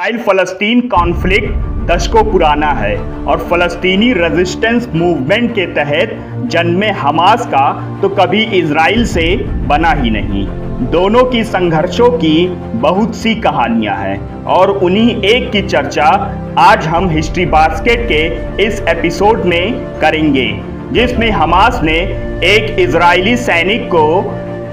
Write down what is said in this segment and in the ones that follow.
Israel फ़लस्तीन conflict दशकों पुराना है और फ़लस्तीनी रेजिस्टेंस मूवमेंट के तहत जन्मे हमास का तो कभी इजराइल से बना ही नहीं। दोनों की संघर्षों की बहुत सी कहानियां हैं और उन्हीं एक की चर्चा आज हम हिस्ट्री बास्केट के इस एपिसोड में करेंगे, जिसमें हमास ने एक इजरायली सैनिक को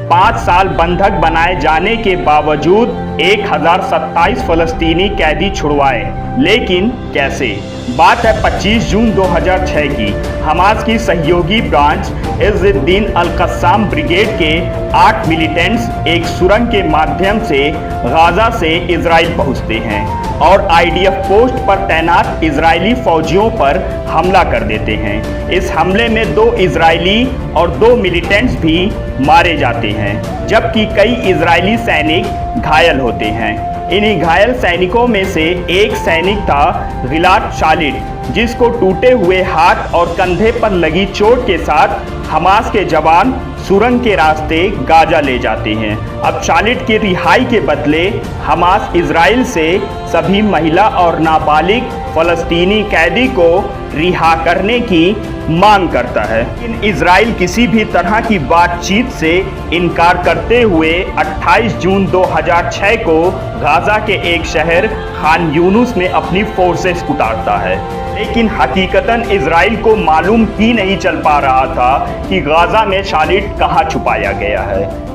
5 साल बंधक बनाए जाने के बावजूद 1027 फ़लस्तीनी कैदी छुड़वाए। लेकिन कैसे? बात है 25 जून 2006 की। हमास की सहयोगी ब्रांच इज़्ज़ुद्दीन अल-क़स्साम ब्रिगेड के 8 मिलिटेंट्स एक सुरंग के माध्यम से गाज़ा से इजराइल पहुंचते हैं और आईडीएफ पोस्ट पर तैनात इजरायली फौजियों पर हमला कर देते हैं। इस हमले में 2 इजरायली और 2 मिलिटेंट्स भी मारे जाते हैं, जबकि कई इजरायली सैनिक घायल होते हैं। इन्हीं घायल सैनिकों में से एक सैनिक था गिलाद शालिट, जिसको टूटे हुए हाथ और कंधे पर लगी चोट के साथ हमास के जवान सुरंग के रास्ते गाजा ले जाते हैं। अब शालिट की रिहाई के बदले हमास इजराइल से सभी महिला और नाबालिग फ़लस्तीनी कैदी को रिहा करने की मांग करता है। लेकिन इजराइल किसी भी तरह की बातचीत से इनकार करते हुए 28 जून 2006 को गाज़ा के एक शहर खान यूनुस में अपनी फोर्सेस उतारता है। लेकिन हकीकतन इजराइल को मालूम ही नहीं चल पा रहा था कि गाज़ा में शालिट कहाँ छुपाया गया है।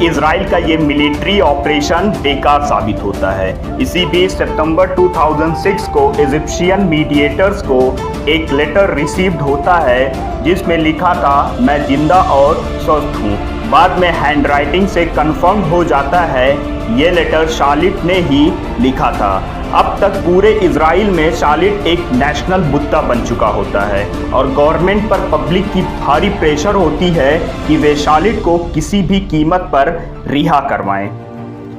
इजराइल का ये मिलिट्री ऑपरेशन बेकार साबित होता है। इसी बीच सितंबर 2006 को इजिप्शियन मीडिएटर्स को एक लेटर रिसीव्ड होता है, जिसमें लिखा था, मैं जिंदा और स्वस्थ हूँ। बाद में हैंडराइटिंग से कंफर्म हो जाता है ये लेटर शालिट ने ही लिखा था। अब तक पूरे इजराइल में शालिट एक नेशनल मुद्दा बन चुका होता है और गवर्नमेंट पर पब्लिक की भारी प्रेशर होती है कि वे शालिट को किसी भी कीमत पर रिहा करवाएं।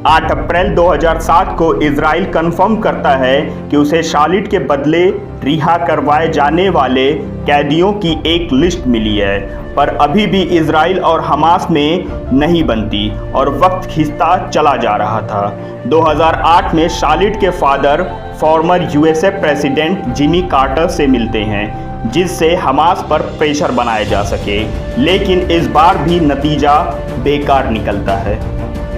8 अप्रैल 2007 को इजराइल कंफर्म करता है कि उसे शालिट के बदले रिहा करवाए जाने वाले कैदियों की एक लिस्ट मिली है, पर अभी भी इजराइल और हमास में नहीं बनती और वक्त खिंचता चला जा रहा था। 2008 में शालिट के father farmer USA president Jimmy Carter से मिलते हैं, जिससे हमास पर प्रेशर बनाया जा सके, लेकिन इस बार भी नतीजा बेकार निकलता है।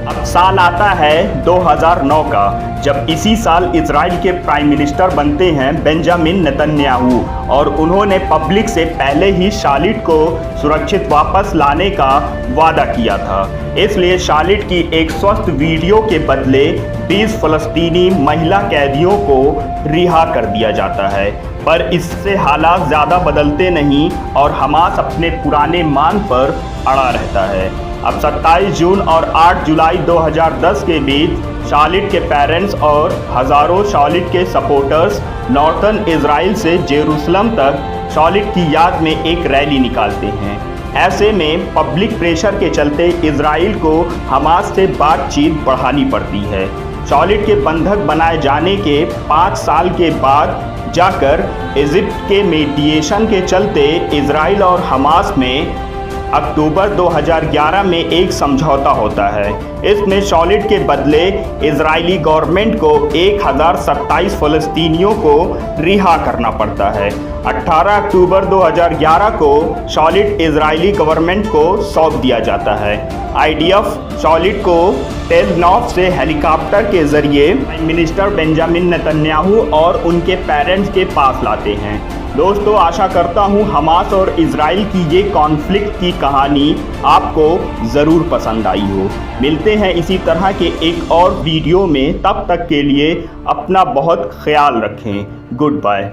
अब साल आता है 2009 का, जब इसी साल इजराइल के प्राइम मिनिस्टर बनते हैं बेंजामिन नेतन्याहू, और उन्होंने पब्लिक से पहले ही शालिट को सुरक्षित वापस लाने का वादा किया था। इसलिए शालिट की एक स्वस्थ वीडियो के बदले 20 फ़लस्तीनी महिला कैदियों को रिहा कर दिया जाता है, पर इससे हालात ज़्यादा बदलते नहीं और हमास अपने पुराने मांग पर अड़ा रहता है। अब 27 जून और 8 जुलाई 2010 के बीच शालिट के पेरेंट्स और हज़ारों शालिट के सपोर्टर्स नॉर्थर्न इजराइल से जेरूसलम तक शालिट की याद में एक रैली निकालते हैं। ऐसे में पब्लिक प्रेशर के चलते इजराइल को हमास से बातचीत बढ़ानी पड़ती है। शालिट के बंधक बनाए जाने के 5 साल के बाद जाकर इजिप्ट के मीडिएशन के चलते इजराइल और हमास में अक्टूबर 2011 में एक समझौता होता है। इसमें शालिट के बदले इजरायली गवर्नमेंट को 1027 फ़लस्तीनियों को रिहा करना पड़ता है। 18 अक्टूबर 2011 को शालिट इजरायली गवर्नमेंट को सौंप दिया जाता है। आईडीएफ शालिट को टेल नॉफ से हेलीकॉप्टर के जरिए प्राइम मिनिस्टर बेंजामिन नेतन्याहू और उनके पेरेंट्स के पास लाते हैं। दोस्तों, आशा करता हूँ हमास और इजराइल की ये कॉन्फ्लिक्ट की कहानी आपको ज़रूर पसंद आई हो। मिलते हैं इसी तरह के एक और वीडियो में, तब तक के लिए अपना बहुत ख्याल रखें। Good bye.